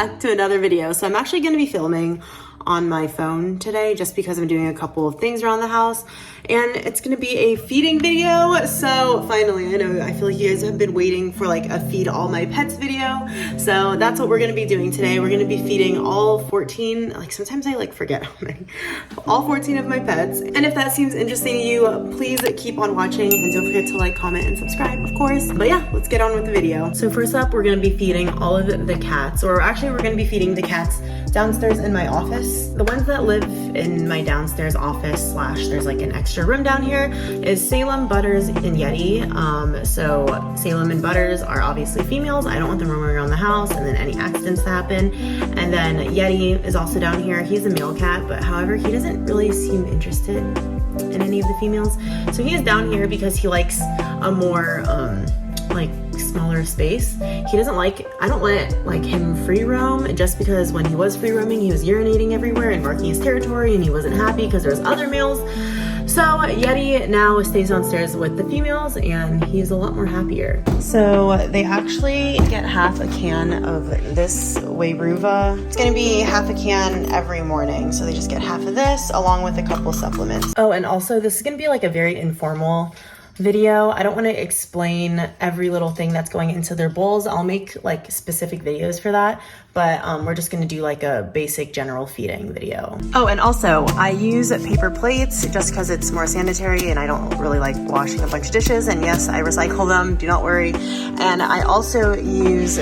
back to another video. So I'm actually going to be filming on my phone today just because I'm doing a couple of things around the house, and it's going to be a feeding video. So finally, I feel like you guys have been waiting for like a feed all my pets video. So that's what we're going to be doing today. We're going to be feeding all 14, like sometimes I like forget how many, all 14 of my pets. And if that seems interesting to you, please keep on watching and don't forget to like, comment, and subscribe, of course. But yeah, let's get on with the video. So first up, we're going to be feeding all of the cats, or actually we're going to be feeding the cats downstairs in my office. The ones that live in my downstairs office / there's like an extra room down here is Salem, Butters, and Yeti. So Salem and Butters are obviously females. I don't want them roaming around the house and then any accidents to happen. And then Yeti is also down here. He's a male cat, but however, he doesn't really seem interested in any of the females. So he is down here because he likes a more like smaller space. He doesn't like, I don't let like him free roam, just because when he was free roaming, he was urinating everywhere and marking his territory, and he wasn't happy because there's other males. So Yeti now stays downstairs with the females, and he's a lot more happier. So they actually get half a can of this Wayruva. It's gonna be half a can every morning. So they just get half of this along with a couple supplements. Oh, and also this is gonna be like a very informal video. I don't want to explain every little thing that's going into their bowls. I'll make like specific videos for that, but we're just going to do like a basic general feeding video. Oh, and also I use paper plates just because it's more sanitary and I don't really like washing a bunch of dishes. And yes, I recycle them, do not worry. And I also use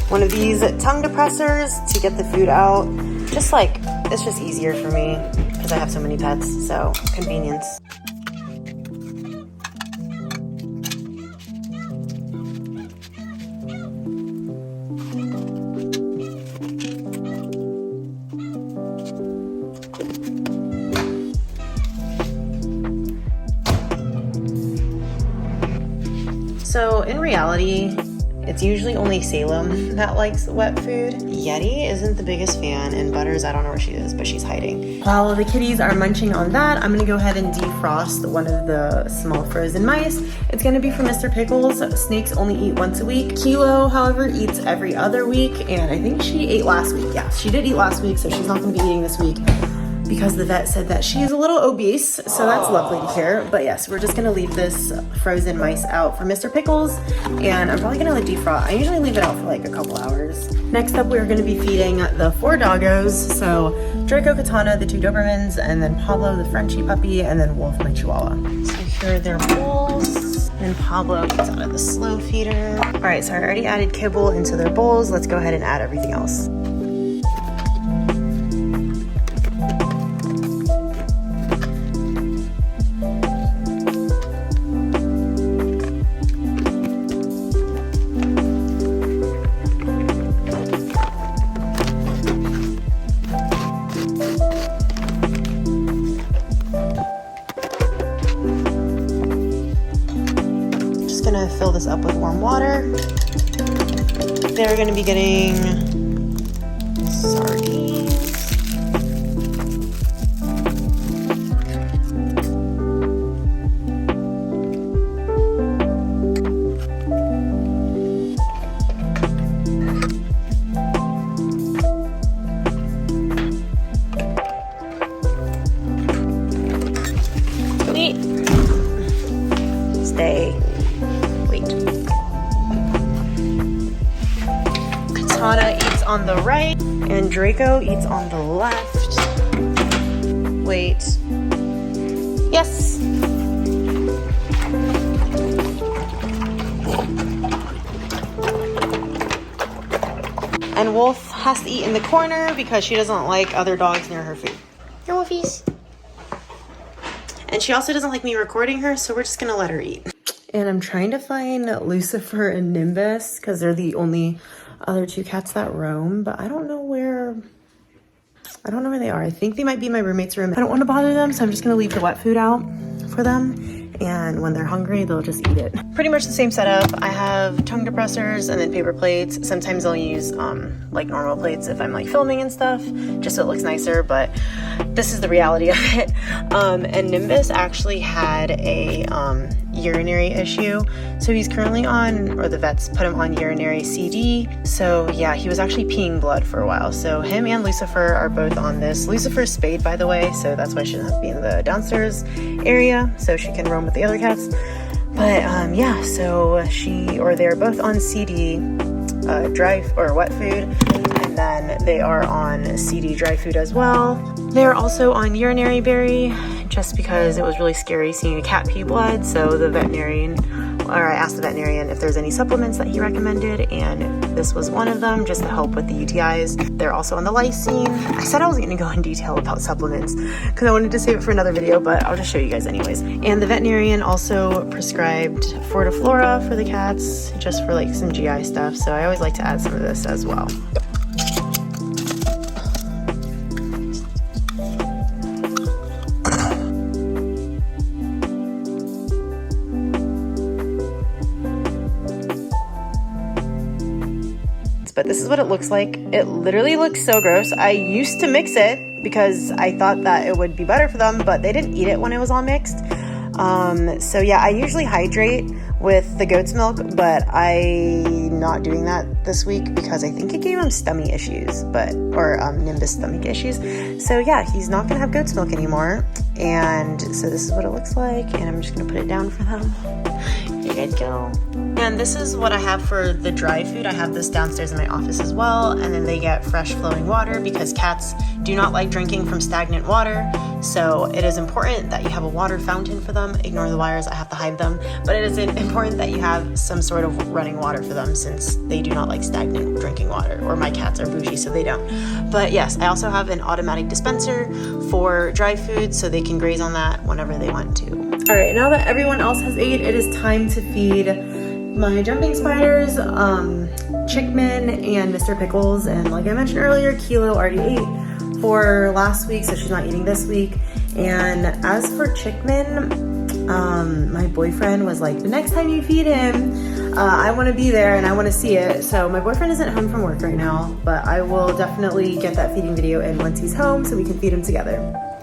one of these tongue depressors to get the food out. Just like, it's just easier for me because I have so many pets, so convenience. So in reality, it's usually only Salem that likes wet food. Yeti isn't the biggest fan, and Butters, I don't know where she is, but she's hiding. While the kitties are munching on that, I'm gonna go ahead and defrost one of the small frozen mice. It's gonna be from Mr. Pickles. Snakes only eat once a week. Kilo, however, eats every other week, and I think she ate last week. Yeah, she did eat last week, so she's not gonna be eating this week, because the vet said that she is a little obese, so that's lovely to hear. But yes, we're just gonna leave this frozen mice out for Mr. Pickles, and I'm probably gonna let defrost. I usually leave it out for like a couple hours. Next up, we're gonna be feeding the 4 doggos. So Draco, Katana, the 2 Dobermans, and then Pablo, the Frenchie puppy, and then Wolf, my Chihuahua. So here are their bowls, and Pablo eats out of the slow feeder. All right, so I already added kibble into their bowls. Let's go ahead and add everything else. Gonna fill this up with warm water. They're gonna be getting sardines. Sweet. Stay. Katana eats on the right, and Draco eats on the left. Wait. Yes! And Wolf has to eat in the corner because she doesn't like other dogs near her food. Here, Wolfies. And she also doesn't like me recording her, so we're just gonna let her eat. And I'm trying to find Lucifer and Nimbus because they're the only other 2 cats that roam, but I don't know where they are. I think they might be in my roommate's room. I don't want to bother them, so I'm just gonna leave the wet food out for them. And when they're hungry, they'll just eat it. Pretty much the same setup. I have tongue depressors and then paper plates. Sometimes I'll use like normal plates if I'm like filming and stuff, just so it looks nicer, but this is the reality of it. And Nimbus actually had a urinary issue. So he's currently on, or the vets put him on urinary CD. So yeah, he was actually peeing blood for a while. So him and Lucifer are both on this. Lucifer's spayed, by the way, so that's why she doesn't have to be in the downstairs area, so she can roam with the other cats. But yeah, so they're both on CD, dry or wet food, and then they are on CD dry food as well. They're also on urinary berry, just because it was really scary seeing a cat pee blood. So I asked the veterinarian if there's any supplements that he recommended, and this was one of them, just to help with the UTIs. They're also on the lysine. I said I was going to go in detail about supplements because I wanted to save it for another video, but I'll just show you guys anyways. And the veterinarian also prescribed Fortiflora for the cats, just for like some GI stuff. So I always like to add some of this as well. But this is what it looks like. It literally looks so gross. I used to mix it because I thought that it would be better for them, but they didn't eat it when it was all mixed. So yeah, I usually hydrate with the goat's milk, but I'm not doing that this week because I think it gave him stomach issues, or Nimbus stomach issues. So yeah, he's not gonna have goat's milk anymore. And so this is what it looks like, and I'm just gonna put it down for them. Here you guys go. And this is what I have for the dry food. I have this downstairs in my office as well, and then they get fresh flowing water because cats do not like drinking from stagnant water. So it is important that you have a water fountain for them. Ignore the wires, I have to hide them. But it is important that you have some sort of running water for them, since they do not like stagnant drinking water, or my cats are bougie, so they don't. But yes, I also have an automatic dispenser for dry food, so they can graze on that whenever they want to. All right, now that everyone else has ate, it is time to feed my jumping spiders, Chickman and Mr. Pickles. And like I mentioned earlier, Kilo already ate for last week, so she's not eating this week. And as for Chickman, my boyfriend was like, the next time you feed him, I want to be there and I want to see it. So my boyfriend isn't home from work right now, but I will definitely get that feeding video in once he's home so we can feed him together.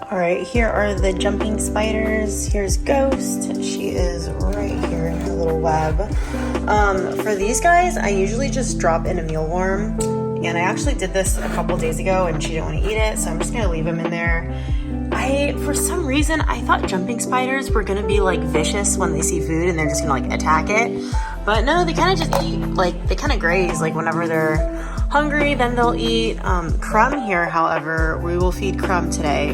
All right, here are the jumping spiders. Here's Ghost. She is right here in her little web. For these guys, I usually just drop in a mealworm, and I actually did this a couple days ago and she didn't want to eat it, so I'm just gonna leave him in there. For some reason, I thought jumping spiders were gonna be like vicious when they see food and they're just gonna like attack it. But no, they kind of just eat, like they kind of graze, like whenever they're hungry, then they'll eat. Crumb here, however, we will feed Crumb today.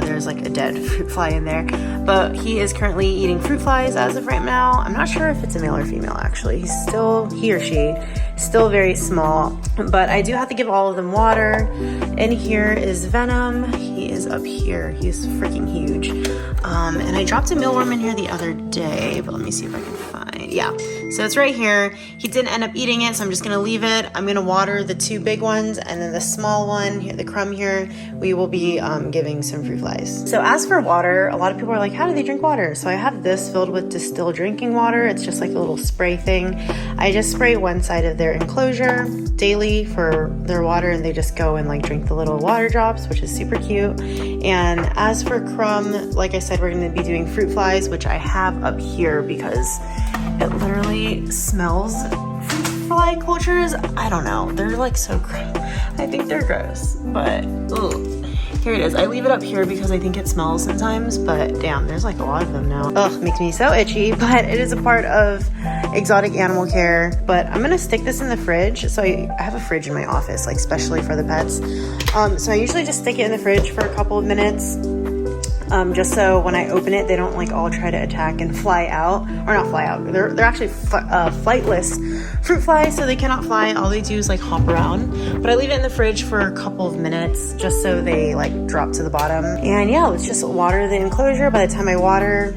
There's like a dead fruit fly in there, but he is currently eating fruit flies as of right now. I'm not sure if it's a male or female actually. He or she still very small, but I do have to give all of them water. And here is Venom. He is up here. He's freaking huge. And I dropped a mealworm in here the other day, but let me see if I can find, yeah. So it's right here. He didn't end up eating it, so I'm just gonna leave it. I'm gonna water the two big ones, and then the small one, here, the Crumb here, we will be giving some fruit flies. So as for water, a lot of people are like, how do they drink water? So I have this filled with distilled drinking water. It's just like a little spray thing. I just spray one side of their enclosure daily for their water, and they just go and like drink the little water drops, which is super cute. And as for Crumb, like I said, we're gonna be doing fruit flies, which I have up here because it literally smells. Fruit fly cultures, I don't know, they're like so gross. I think they're gross, but ugh. Here it is. I leave it up here because I think it smells sometimes, but damn, there's like a lot of them now. Ugh, makes me so itchy, but it is a part of exotic animal care. But I'm gonna stick this in the fridge. So I have a fridge in my office, like especially for the pets. So I usually just stick it in the fridge for a couple of minutes. Just so when I open it, they don't like all try to attack and fly out, or not fly out. They're actually flightless fruit flies, so they cannot fly. All they do is like hop around. But I leave it in the fridge for a couple of minutes just so they like drop to the bottom. And yeah, let's just water the enclosure. By the time I water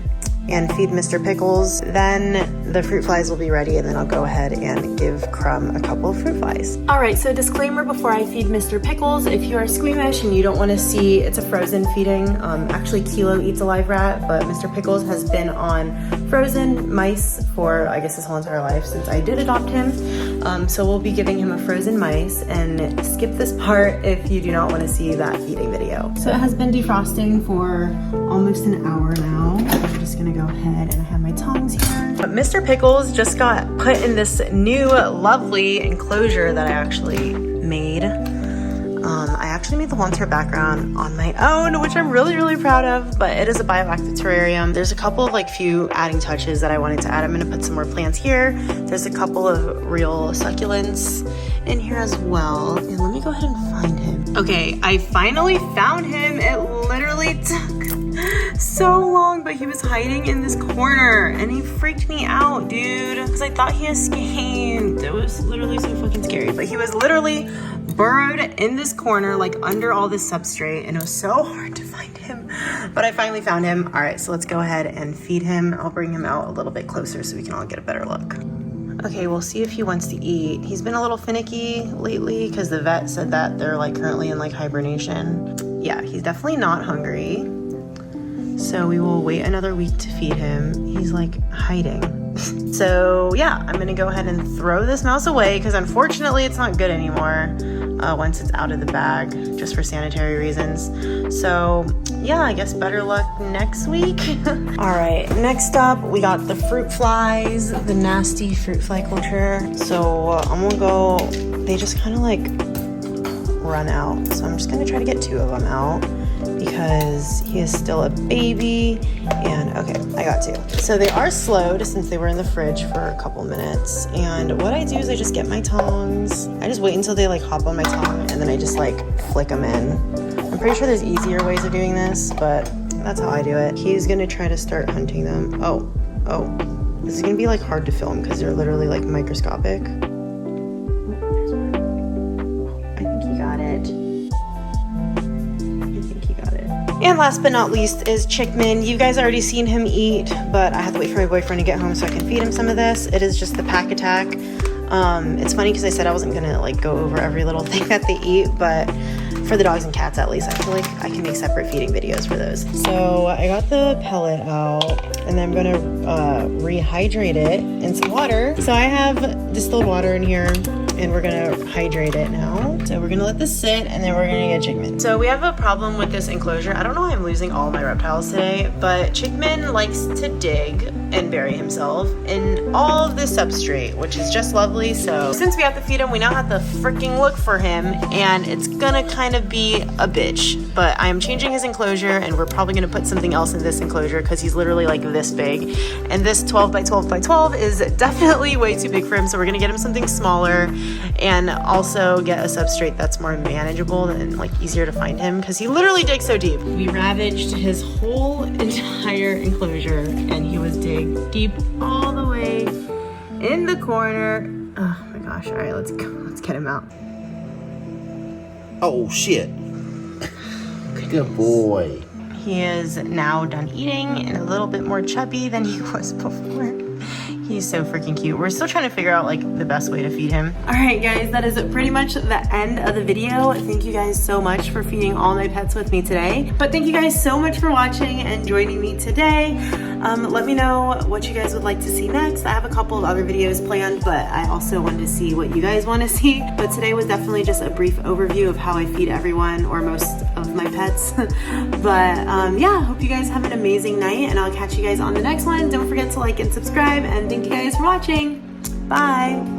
and feed Mr. Pickles, then the fruit flies will be ready, and then I'll go ahead and give Crumb a couple of fruit flies. All right, so disclaimer before I feed Mr. Pickles, if you are squeamish and you don't want to see, it's a frozen feeding. Actually, Kilo eats a live rat, but Mr. Pickles has been on frozen mice for, I guess, his whole entire life since I did adopt him. So we'll be giving him a frozen mice, and skip this part if you do not want to see that feeding video. So it has been defrosting for almost an hour now. just gonna go ahead and I have my tongs here. But Mr. Pickles just got put in this new lovely enclosure that I actually made. I actually made the long term background on my own, which I'm really, really proud of, but it is a bioactive terrarium. There's a couple of like few adding touches that I wanted to add. I'm gonna put some more plants here. There's a couple of real succulents in here as well. And let me go ahead and find him. Okay, I finally found him. It literally took so long, but he was hiding in this corner and he freaked me out, dude, because I thought he escaped. It was literally so fucking scary, but he was literally burrowed in this corner, like under all this substrate, and it was so hard to find him, but I finally found him. All right, so let's go ahead and feed him. I'll bring him out a little bit closer so we can all get a better look. Okay, we'll see if he wants to eat. He's been a little finicky lately because the vet said that they're like currently in like hibernation. Yeah, he's definitely not hungry. So we will wait another week to feed him. He's like hiding. So yeah, I'm gonna go ahead and throw this mouse away because unfortunately it's not good anymore once it's out of the bag, just for sanitary reasons. So yeah, I guess better luck next week. All right, next up we got the fruit flies, the nasty fruit fly culture. So I'm gonna go, they just kind of like run out. So I'm just gonna try to get 2 of them out because he is still a baby. And okay, I got 2. So they are slowed since they were in the fridge for a couple minutes. And what I do is I just get my tongs. I just wait until they like hop on my tongue and then I just like flick them in. I'm pretty sure there's easier ways of doing this, but that's how I do it. He's gonna try to start hunting them. Oh, this is gonna be like hard to film because they're literally like microscopic. I think he got it. And last but not least is Chickman. You guys already seen him eat, but I have to wait for my boyfriend to get home so I can feed him some of this. It is just the pack attack. It's funny because I said I wasn't gonna like go over every little thing that they eat, but for the dogs and cats at least, I feel like I can make separate feeding videos for those. So I got the pellet out and then I'm gonna rehydrate it in some water. So I have distilled water in here and we're gonna hydrate it now. So we're gonna let this sit and then we're gonna get Chickman. So we have a problem with this enclosure. I don't know why I'm losing all my reptiles today, but Chickman likes to dig and bury himself in all of this substrate, which is just lovely. So since we have to feed him, we now have to freaking look for him, and it's gonna kind of be a bitch. But I am changing his enclosure and we're probably gonna put something else in this enclosure because he's literally like this big. And this 12 by 12 by 12 is definitely way too big for him. So we're gonna get him something smaller and also get a substrate that's more manageable and like easier to find him because he literally digs so deep. We ravaged his whole entire enclosure and he was digged deep all the way in the corner. Oh my gosh, all right, let's go. Let's get him out. Oh shit. Good boy. He is now done eating and a little bit more chubby than he was before. He's so freaking cute. We're still trying to figure out like the best way to feed him. All right, guys, that is pretty much the end of the video. Thank you guys so much for feeding all my pets with me today. But thank you guys so much for watching and joining me today. Let me know what you guys would like to see next. I have a couple of other videos planned, but I also wanted to see what you guys want to see. But today was definitely just a brief overview of how I feed everyone or most of my pets. But yeah, hope you guys have an amazing night and I'll catch you guys on the next one. Don't forget to like and subscribe, and thank you guys for watching. Bye.